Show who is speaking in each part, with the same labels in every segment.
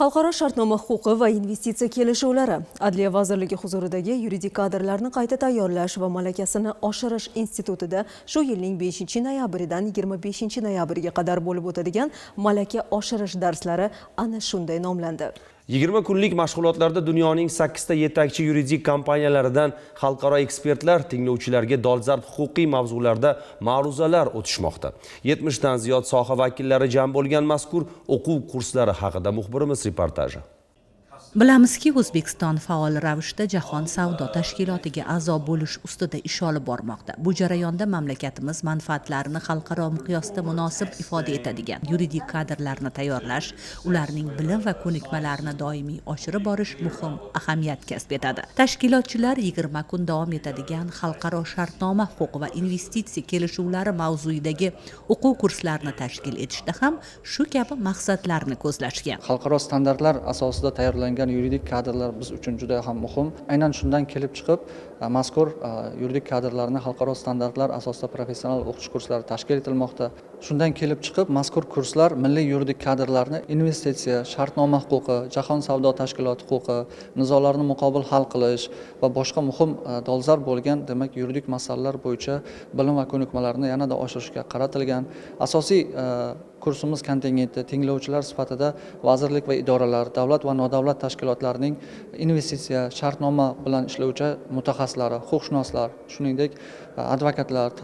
Speaker 1: Xalqaro shartnoma huquqi va investitsiya kelishuvlari Adliya vazirligi huzuridagi yuridik kadrlarni qayta tayyorlash va malakasini oshirish institutida shu yilning 5-noyabridan 25-noyabriga qadar bo'lib o'tadigan malaka oshirish darslari ana shunday nomlandi.
Speaker 2: 20 kunlik mashg'ulotlarda dunyoning 8 ta yetakchi yuridik kompaniyalaridan xalqaro ekspertlar tinglovchilarga dolzarb huquqiy mavzularda ma'ruzalar o'tishmoqda. 70 dan ziyod soha vakillari jam bo'lgan mazkur o'quv kurslari haqida muxbirimiz reportaji.
Speaker 3: Bilamizki, O'zbekiston faol ravishda Jahon savdo tashkilotiga a'zo bo'lish ustida ish olib bormoqda. Bu jarayonda mamlakatimiz manfaatlarini xalqaro miqyosda munosib ifoda etadigan yuridik kadrlarni tayyorlash, ularning bilim va ko'nikmalarini doimiy oshirib borish muhim ahamiyat kasb etadi. Tashkilotchilar 20 kun davom etadigan xalqaro shartnoma huquq va investitsiya kelishuvlari mavzuidagi o'quv kurslarini tashkil etishda ham shu kabi maqsadlarni ko'zlashgan.
Speaker 4: Xalqaro standartlar asosida tayyorlangan yuridik kadrlar biz uchun juda ham muhim. Aynan shundan kelib chiqib, mazkur yuridik kadrlarni xalqaro standartlar asosida professional o'qitish kurslari tashkil etilmoqda. Shundan kelib chiqib, mazkur kurslar milliy yuridik kadrlarni investitsiya, shartnoma huquqi, jahon savdo tashkiloti huquqi, nizolarni muqobil hal qilish va boshqa muhim dolzarb bo'lgan, demak, yuridik masalalar bo'yicha bilim va ko'nikmalarni yanada oshirishga qaratilgan. Asosiy kursimiz kontingenti tinglovchilar sifatida vazirlik va idoralar, davlat va nodavlat tashkilotlarining investitsiya, shartnoma bilan ishlovchi mutaxassislari, huquqshunoslar, shuningdek advokatlar,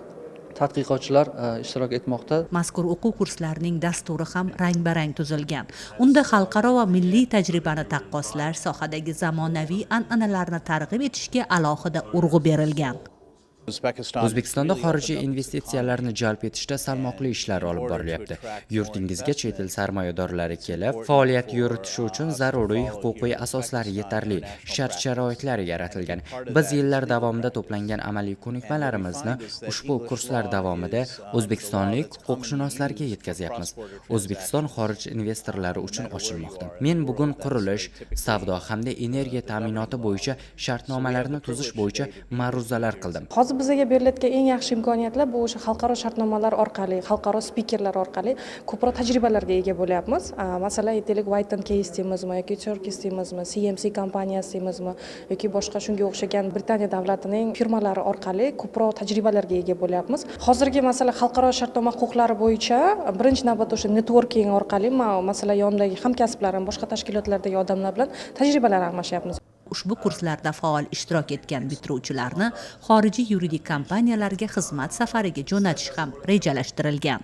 Speaker 4: tadqiqotchilar ishtirok etmoqda.
Speaker 3: Mazkur o'quv kurslarining dasturi ham rang-barang tuzilgan. Unda xalqaro va milliy tajribani taqqoslash, sohadagi zamonaviy an'analarni targ'ib etishga alohida urg'u berilgan.
Speaker 5: O'zbekistonda xorijiy investitsiyalarni jalb etishda salmoqli ishlar olib borilyapti. Yurtingizga chet el sarmoyadorlari kelib, faoliyat yuritishi uchun zaruriy huquqiy asoslar yetarli, shart-sharoitlar yaratilgan. Biz yillar davomida to'plangan amaliy ko'nikmalarimizni ushbu kurslar davomida o'zbekistonlik huquqshunoslarga yetkazyapmiz. O'zbekiston xorij investorlari uchun ochilmoqda. Men bugun qurilish, savdo hamda energiya ta'minoti bo'yicha shartnomalarni tuzish bo'yicha ma'ruzalar qildim.
Speaker 6: Bizga berilayotgan eng yaxshi imkoniyatlar bu o'sha xalqaro shartnomalar orqali, xalqaro spikerlar orqali ko'proq tajribalarga ega bo'lyapmiz. Masalan, aytaylik, White & Case deymizmi yoki Turkish deymizmi, CMC kompaniyasi deymizmi yoki boshqa shunga o'xshagan Britaniya davlatining firmalari orqali ko'proq tajribalarga ega bo'lyapmiz. Hozirgi masala xalqaro shartnoma huquqlari bo'yicha birinchi navbatda o'sha networking orqali, masalan, yonidagi hamkasblarim, boshqa tashkilotlardagi odamlar bilan tajribalar almashyapmiz.
Speaker 3: Ushbu kurslarda faol ishtirok etgan bitiruvchilarni xorijiy yuridik kompaniyalarga xizmat safariga jo'natish ham rejalashtirilgan.